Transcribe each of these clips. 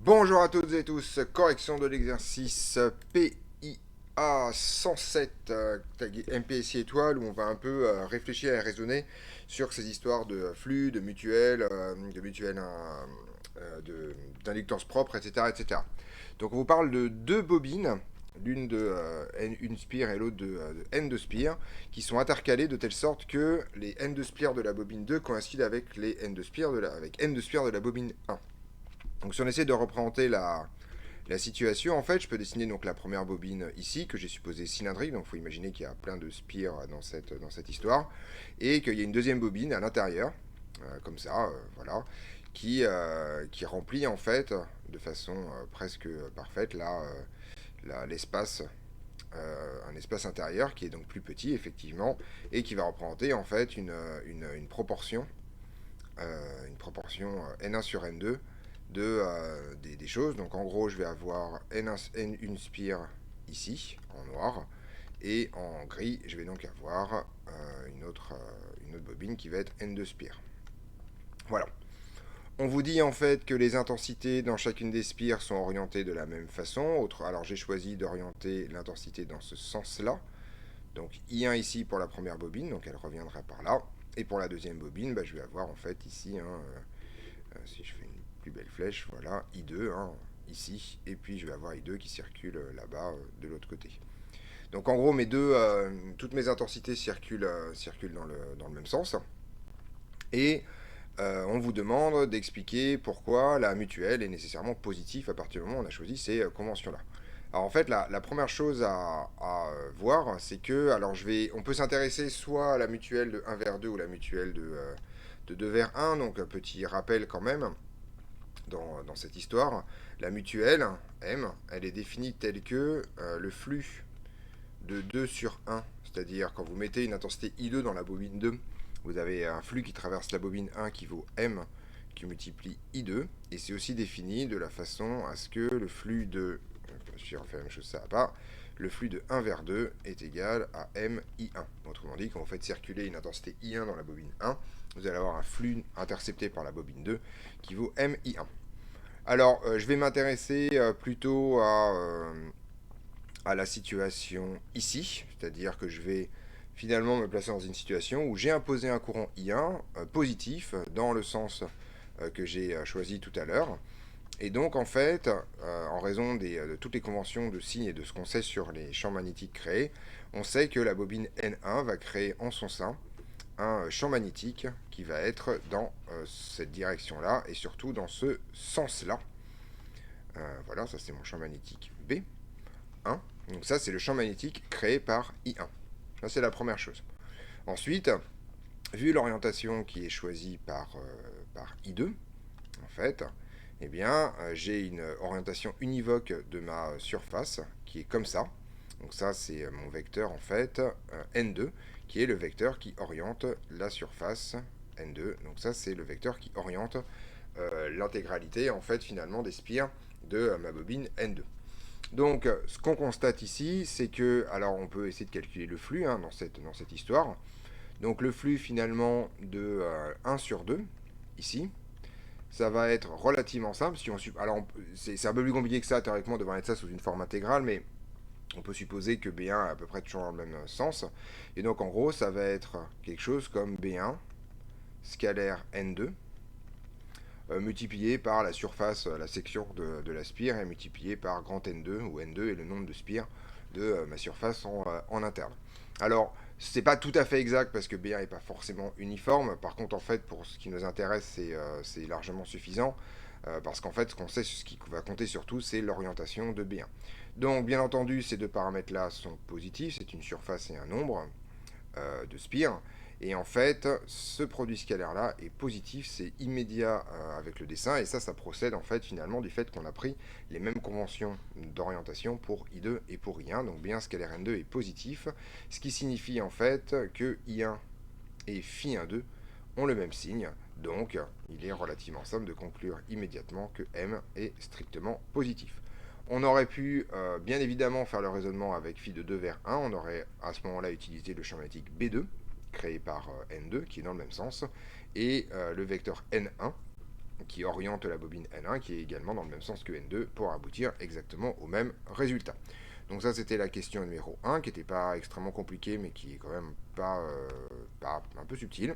Bonjour à toutes et tous, correction de l'exercice PIA 107, tagué MPSI étoile, où on va un peu réfléchir et raisonner sur ces histoires de flux, de mutuelles d'inductance propre, etc., etc. Donc on vous parle de deux bobines, l'une de N1 spire et l'autre de N2 spire, qui sont intercalées de telle sorte que les N2 spire de la bobine 2 coïncident avec les N2 spire avec N2 spire de la bobine 1. Donc si on essaie de représenter la situation, en fait, je peux dessiner donc la première bobine ici, que j'ai supposée cylindrique, donc il faut imaginer qu'il y a plein de spires dans cette histoire, et qu'il y a une deuxième bobine à l'intérieur, comme ça, voilà, qui remplit en fait, de façon presque parfaite, l'espace, un espace intérieur qui est donc plus petit, effectivement, et qui va représenter en fait une proportion N1 sur N2 des choses. Donc en gros, je vais avoir N1 spire ici, en noir, et en gris, je vais donc avoir une autre bobine qui va être N2 spire. Voilà. On vous dit en fait que les intensités dans chacune des spires sont orientées de la même façon. Alors j'ai choisi d'orienter l'intensité dans ce sens-là. Donc I1 ici pour la première bobine, donc elle reviendra par là. Et pour la deuxième bobine, je vais avoir en fait ici, si je fais une plus belle flèche, voilà, I2, ici. Et puis je vais avoir I2 qui circule là-bas de l'autre côté. Donc en gros, toutes mes intensités circulent dans le même sens. Et on vous demande d'expliquer pourquoi la mutuelle est nécessairement positive à partir du moment où on a choisi ces conventions-là. Alors en fait, la première chose à voir, c'est que, on peut s'intéresser soit à la mutuelle de 1 vers 2 ou la mutuelle de 2 vers 1, donc un petit rappel quand même dans cette histoire. La mutuelle, M, elle est définie telle que le flux de 2 sur 1, c'est-à-dire quand vous mettez une intensité I2 dans la bobine 2, vous avez un flux qui traverse la bobine 1 qui vaut M qui multiplie I2, et c'est aussi défini de la façon à ce que le flux de, je refais la même chose, ça va pas, le flux de 1 vers 2 est égal à M I1. Autrement dit, quand vous faites circuler une intensité I1 dans la bobine 1, vous allez avoir un flux intercepté par la bobine 2 qui vaut M I1. Alors, je vais m'intéresser plutôt à la situation ici, c'est-à-dire que je vais finalement me placer dans une situation où j'ai imposé un courant I1 positif dans le sens que j'ai choisi tout à l'heure. Et donc en fait, en raison de toutes les conventions de signes et de ce qu'on sait sur les champs magnétiques créés, on sait que la bobine N1 va créer en son sein un champ magnétique qui va être dans cette direction-là et surtout dans ce sens-là. Voilà, ça c'est mon champ magnétique B1. Donc ça c'est le champ magnétique créé par I1. Ça c'est la première chose. Ensuite, vu l'orientation qui est choisie par I2, en fait, eh bien, j'ai une orientation univoque de ma surface qui est comme ça. Donc ça, c'est mon vecteur, en fait, N2, qui est le vecteur qui oriente la surface N2. Donc ça, c'est le vecteur qui oriente l'intégralité, en fait, finalement, des spires de ma bobine N2. Donc, ce qu'on constate ici, c'est que, alors on peut essayer de calculer le flux dans cette histoire. Donc le flux finalement de 1 sur 2, ici, ça va être relativement simple. Alors c'est un peu plus compliqué que ça, théoriquement, de voir ça sous une forme intégrale, mais on peut supposer que B1 est à peu près toujours dans le même sens. Et donc en gros, ça va être quelque chose comme B1 scalaire N2 multiplié par la surface, la section de la spire, et multiplié par grand N2, où N2 est le nombre de spires de ma surface en interne. Alors, c'est pas tout à fait exact parce que B1 n'est pas forcément uniforme. Par contre, en fait, pour ce qui nous intéresse, c'est largement suffisant. Parce qu'en fait, ce qui va compter surtout, c'est l'orientation de B1. Donc, bien entendu, ces deux paramètres-là sont positifs. C'est une surface et un nombre de spires. Et en fait, ce produit scalaire-là est positif, c'est immédiat avec le dessin, et ça procède en fait finalement du fait qu'on a pris les mêmes conventions d'orientation pour I2 et pour I1, donc bien scalaire N2 est positif, ce qui signifie en fait que I1 et Φ12 ont le même signe, donc il est relativement simple de conclure immédiatement que M est strictement positif. On aurait pu bien évidemment faire le raisonnement avec Φ de 2 vers 1, on aurait à ce moment-là utilisé le champ magnétique B2, créé par N2, qui est dans le même sens, et le vecteur N1, qui oriente la bobine N1, qui est également dans le même sens que N2, pour aboutir exactement au même résultat. Donc ça, c'était la question numéro 1, qui n'était pas extrêmement compliquée, mais qui est quand même pas un peu subtile.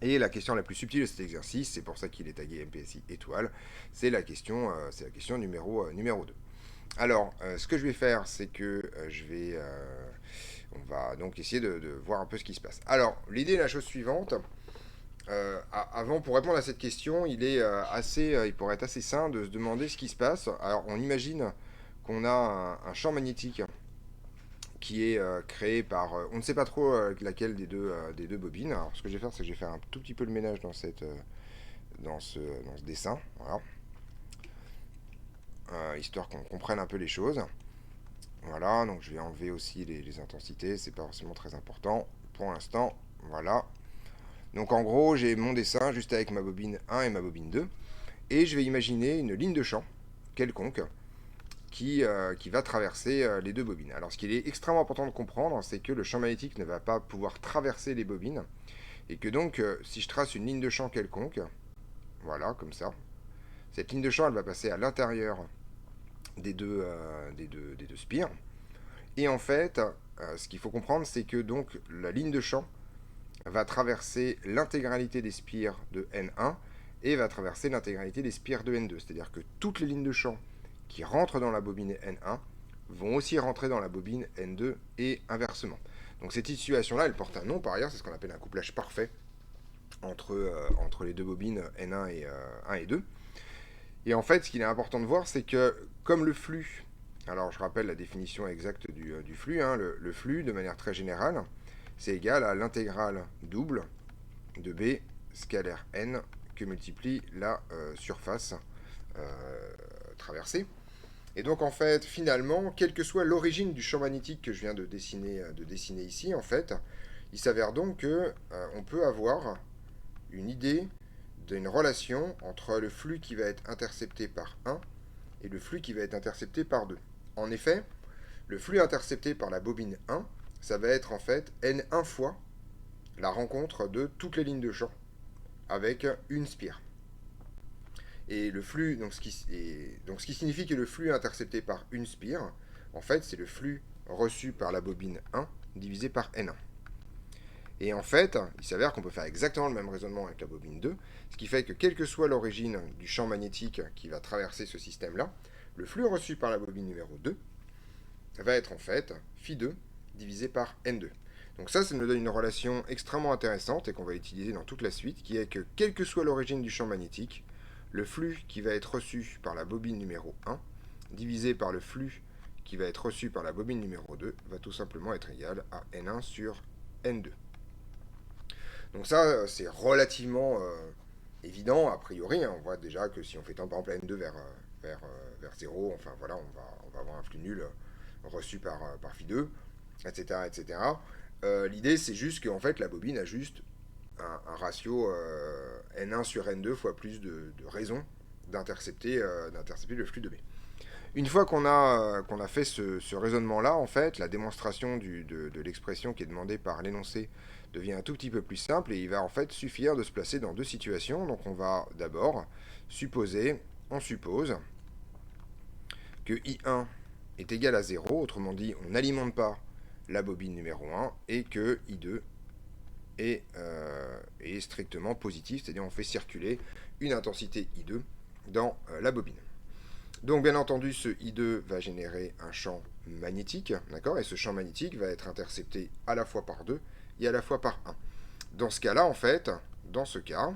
Et la question la plus subtile de cet exercice, c'est pour ça qu'il est tagué MPSI étoile, c'est la question numéro 2. Alors, ce que je vais faire, c'est que on va donc essayer de voir un peu ce qui se passe. Alors, l'idée est la chose suivante. Avant, pour répondre à cette question, il pourrait être assez sain de se demander ce qui se passe. Alors, on imagine qu'on a un champ magnétique qui est créé par... on ne sait pas trop laquelle des deux bobines. Alors, ce que je vais faire, c'est que je vais faire un tout petit peu le ménage dans ce dessin. Voilà. Histoire qu'on comprenne un peu les choses. Voilà, donc je vais enlever aussi les intensités, c'est pas forcément très important pour l'instant. Voilà. Donc en gros, j'ai mon dessin juste avec ma bobine 1 et ma bobine 2. Et je vais imaginer une ligne de champ quelconque qui va traverser les deux bobines. Alors ce qu'il est extrêmement important de comprendre, c'est que le champ magnétique ne va pas pouvoir traverser les bobines. Et que donc, si je trace une ligne de champ quelconque, voilà, comme ça, cette ligne de champ, elle va passer à l'intérieur des deux spires. Et en fait, ce qu'il faut comprendre, c'est que donc la ligne de champ va traverser l'intégralité des spires de N1 et va traverser l'intégralité des spires de N2. C'est-à-dire que toutes les lignes de champ qui rentrent dans la bobine N1 vont aussi rentrer dans la bobine N2 et inversement. Donc cette situation-là, elle porte un nom par ailleurs, c'est ce qu'on appelle un couplage parfait entre les deux bobines N1 et 1 et 2. Et en fait, ce qu'il est important de voir, c'est que comme le flux, alors je rappelle la définition exacte du flux, hein, le flux de manière très générale, c'est égal à l'intégrale double de B scalaire n que multiplie la surface traversée. Et donc en fait, finalement, quelle que soit l'origine du champ magnétique que je viens de dessiner ici, en fait, il s'avère donc que on peut avoir une idée d'une relation entre le flux qui va être intercepté par 1 et le flux qui va être intercepté par 2. En effet, le flux intercepté par la bobine 1, ça va être en fait n1 fois la rencontre de toutes les lignes de champ avec une spire. Et le flux, donc ce qui signifie que le flux intercepté par une spire, en fait, c'est le flux reçu par la bobine 1 divisé par n1. Et en fait, il s'avère qu'on peut faire exactement le même raisonnement avec la bobine 2, ce qui fait que quelle que soit l'origine du champ magnétique qui va traverser ce système-là, le flux reçu par la bobine numéro 2 va être en fait phi2 divisé par n2. Donc ça nous donne une relation extrêmement intéressante et qu'on va utiliser dans toute la suite, qui est que quelle que soit l'origine du champ magnétique, le flux qui va être reçu par la bobine numéro 1 divisé par le flux qui va être reçu par la bobine numéro 2 va tout simplement être égal à n1 sur n2. Donc ça, c'est relativement évident, a priori. Hein. On voit déjà que si on fait tendre par exemple N2 vers 0, enfin voilà, on va avoir un flux nul reçu par phi2, etc. etc. L'idée, c'est juste qu'en fait, la bobine a juste un ratio N1 sur N2 fois plus de raisons d'intercepter le flux de B. Une fois qu'on a fait ce raisonnement-là, en fait, la démonstration de l'expression qui est demandée par l'énoncé devient un tout petit peu plus simple et il va en fait suffire de se placer dans deux situations. Donc on va d'abord on suppose que I1 est égal à 0, autrement dit on n'alimente pas la bobine numéro 1 et que I2 est strictement positif, c'est-à-dire on fait circuler une intensité I2 dans la bobine. Donc bien entendu, ce I2 va générer un champ magnétique, d'accord, et ce champ magnétique va être intercepté à la fois par 2 et à la fois par 1. Dans ce cas-là, en fait, dans ce cas,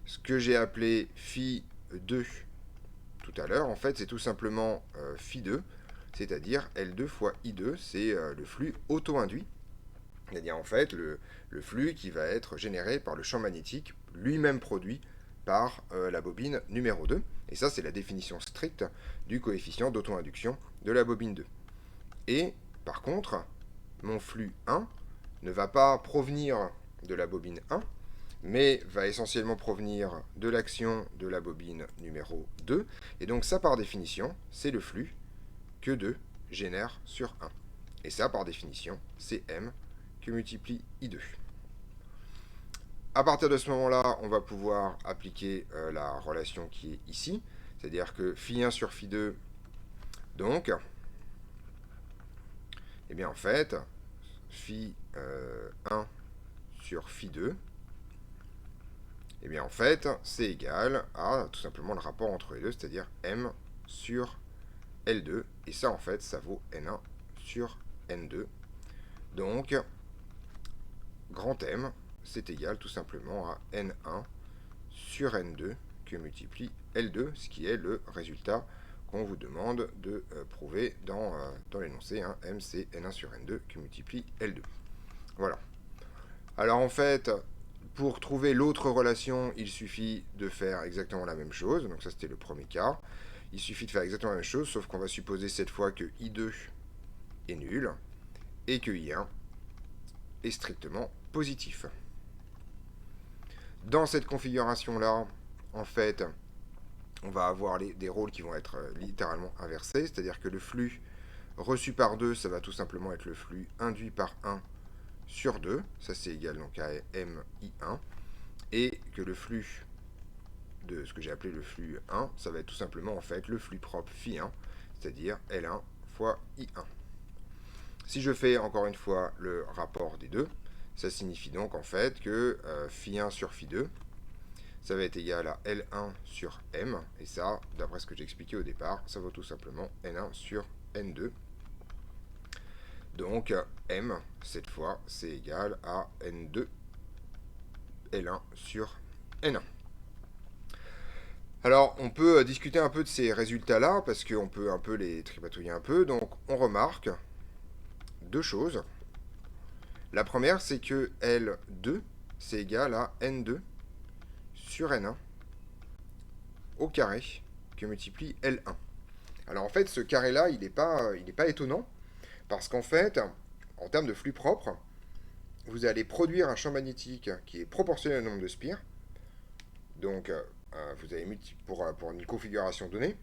ce que j'ai appelé phi2 tout à l'heure, en fait, c'est tout simplement phi2, c'est-à-dire L2 fois I2, c'est le flux auto-induit, c'est-à-dire en fait le flux qui va être généré par le champ magnétique lui-même produit par la bobine numéro 2. Et ça, c'est la définition stricte du coefficient d'auto-induction de la bobine 2. Et par contre, mon flux 1 ne va pas provenir de la bobine 1, mais va essentiellement provenir de l'action de la bobine numéro 2. Et donc ça, par définition, c'est le flux que 2 génère sur 1. Et ça, par définition, c'est M que multiplie I2. À partir de ce moment-là, on va pouvoir appliquer la relation qui est ici, c'est-à-dire que phi1 sur phi2, donc, eh bien en fait, phi 1 sur phi 2, eh bien en fait, c'est égal à tout simplement le rapport entre les deux, c'est-à-dire m sur L2, et ça en fait, ça vaut N1 sur N2. Donc, grand M, c'est égal tout simplement à N1 sur N2 que multiplie L2, ce qui est le résultat qu'on vous demande de prouver dans l'énoncé. Hein. M, c'est N1 sur N2 que multiplie L2. Voilà. Alors en fait, pour trouver l'autre relation, il suffit de faire exactement la même chose. Donc ça, c'était le premier cas. Il suffit de faire exactement la même chose, sauf qu'on va supposer cette fois que I2 est nul et que I1 est strictement positif. Dans cette configuration-là, en fait, on va avoir des rôles qui vont être littéralement inversés, c'est-à-dire que le flux reçu par 2, ça va tout simplement être le flux induit par 1 sur 2, ça c'est égal donc à MI1, et que le flux de ce que j'ai appelé le flux 1, ça va être tout simplement en fait le flux propre phi1, c'est-à-dire L1 fois I1. Si je fais encore une fois le rapport des deux, ça signifie donc en fait que phi1 sur phi2, ça va être égal à L1 sur M, et ça, d'après ce que j'ai expliqué au départ, ça vaut tout simplement N1 sur N2. Donc M, cette fois, c'est égal à N2 L1 sur N1. Alors, on peut discuter un peu de ces résultats-là, parce qu'on peut un peu les tripatouiller un peu. Donc, on remarque deux choses. La première, c'est que L2, c'est égal à N2 sur N1 au carré, que multiplie L1. Alors, en fait, ce carré-là, il n'est pas étonnant, parce qu'en fait, en termes de flux propre, vous allez produire un champ magnétique qui est proportionnel au nombre de spires. Donc, vous avez pour une configuration donnée.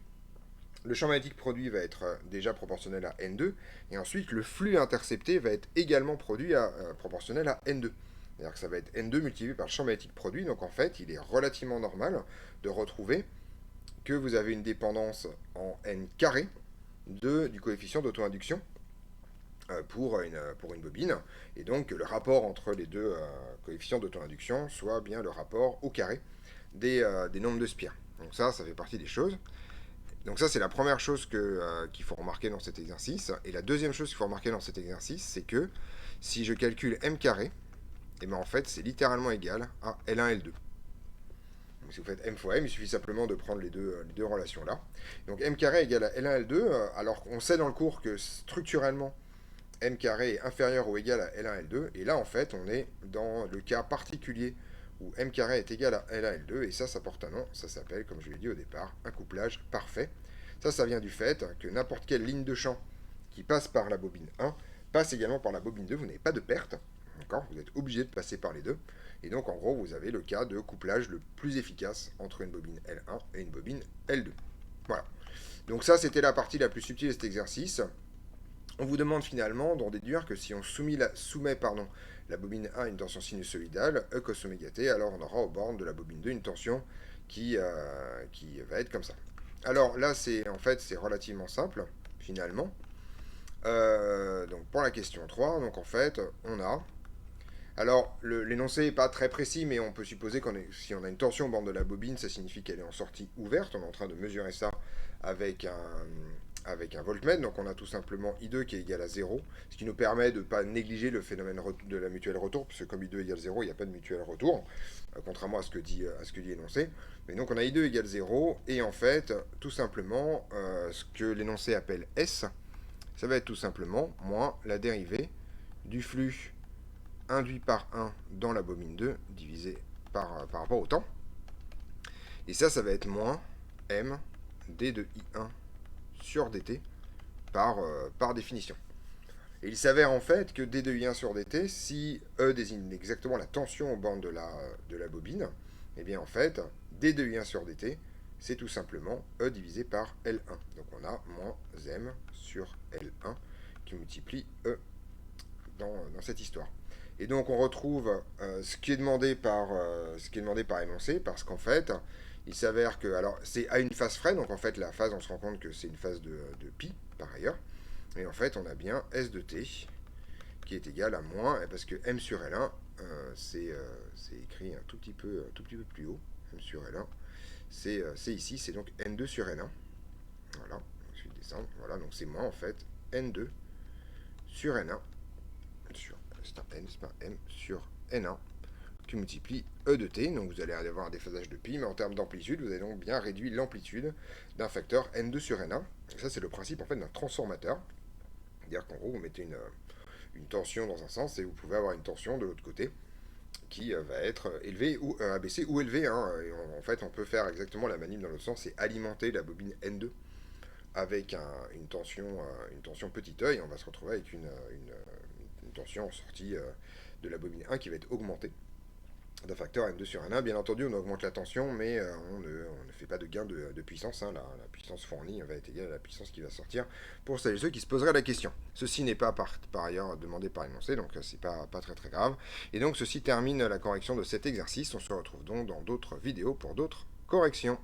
Le champ magnétique produit va être déjà proportionnel à N2, et ensuite le flux intercepté va être également proportionnel à N2. C'est-à-dire que ça va être N2 multiplié par le champ magnétique produit, donc en fait, il est relativement normal de retrouver que vous avez une dépendance en N carré du coefficient d'auto-induction pour une bobine, et donc le rapport entre les deux coefficients d'auto-induction soit bien le rapport au carré des nombres de spires. Donc ça fait partie des choses. Donc ça, c'est la première chose qu'il faut remarquer dans cet exercice. Et la deuxième chose qu'il faut remarquer dans cet exercice, c'est que si je calcule m carré, et bien en fait, c'est littéralement égal à L1, L2. Donc si vous faites m fois m, il suffit simplement de prendre les deux relations-là. Donc m carré égale à L1, L2, alors qu'on sait dans le cours que structurellement, m carré est inférieur ou égal à L1, L2. Et là, en fait, on est dans le cas particulier où m carré est égal à L1, L2, et ça porte un nom, ça s'appelle, comme je l'ai dit au départ, un couplage parfait. Ça vient du fait que n'importe quelle ligne de champ qui passe par la bobine 1 passe également par la bobine 2, vous n'avez pas de perte, d'accord. Vous êtes obligé de passer par les deux, et donc en gros, vous avez le cas de couplage le plus efficace entre une bobine L1 et une bobine L2. Voilà. Donc ça, c'était la partie la plus subtile de cet exercice. On vous demande finalement d'en déduire que si on soumet la bobine 1 à une tension sinusoïdale, E cos oméga t, alors on aura aux bornes de la bobine 2 une tension qui va être comme ça. Alors là, c'est relativement simple, finalement. Donc pour la question 3, donc en fait, on a... Alors, l'énoncé n'est pas très précis, mais on peut supposer si on a une tension aux bornes de la bobine, ça signifie qu'elle est en sortie ouverte. On est en train de mesurer ça avec un voltmètre, donc on a tout simplement I2 qui est égal à 0, ce qui nous permet de ne pas négliger le phénomène de la mutuelle retour, puisque comme I2 égale 0, il n'y a pas de mutuelle retour, contrairement à ce que dit l'énoncé. Mais donc on a I2 égale 0, et en fait, tout simplement, ce que l'énoncé appelle S, ça va être tout simplement moins la dérivée du flux induit par 1 dans la bobine 2, divisé par rapport au temps. Et ça va être moins M d de I1 sur dt par définition. Et il s'avère en fait que d de I1 sur dt, si E désigne exactement la tension aux bornes de la bobine, et bien en fait, d de I1 sur dt, c'est tout simplement E divisé par L1. Donc on a moins M sur L1 qui multiplie E dans cette histoire. Et donc on retrouve ce qui est demandé par énoncé, parce qu'en fait, il s'avère que, alors c'est à une phase frais, donc en fait la phase, on se rend compte que c'est une phase de pi par ailleurs, et en fait on a bien S de t qui est égal à moins, parce que m sur L1, c'est écrit un tout petit peu plus haut, m sur L1, c'est ici, c'est donc N2 sur N1, voilà, je vais descendre, voilà, donc c'est moins en fait N2 sur N1, c'est un N, c'est pas un M, sur N1, qui multiplie E de t, donc vous allez avoir un déphasage de pi, mais en termes d'amplitude, vous avez donc bien réduit l'amplitude d'un facteur N2 sur N1, et ça c'est le principe en fait d'un transformateur, c'est-à-dire qu'en gros vous mettez une tension dans un sens et vous pouvez avoir une tension de l'autre côté qui va être élevée ou abaissée ou élevée. Hein. En fait, on peut faire exactement la manip dans l'autre sens, c'est alimenter la bobine N2 avec une tension petit œil. On va se retrouver avec une tension en sortie de la bobine 1 qui va être augmentée d'un facteur N2 sur N1. Bien entendu, on augmente la tension, mais on ne fait pas de gain de puissance. Hein. La puissance fournie va être égale à la puissance qui va sortir pour celles et ceux qui se poseraient la question. Ceci n'est pas par ailleurs demandé par énoncé, donc c'est pas très très grave. Et donc ceci termine la correction de cet exercice. On se retrouve donc dans d'autres vidéos pour d'autres corrections.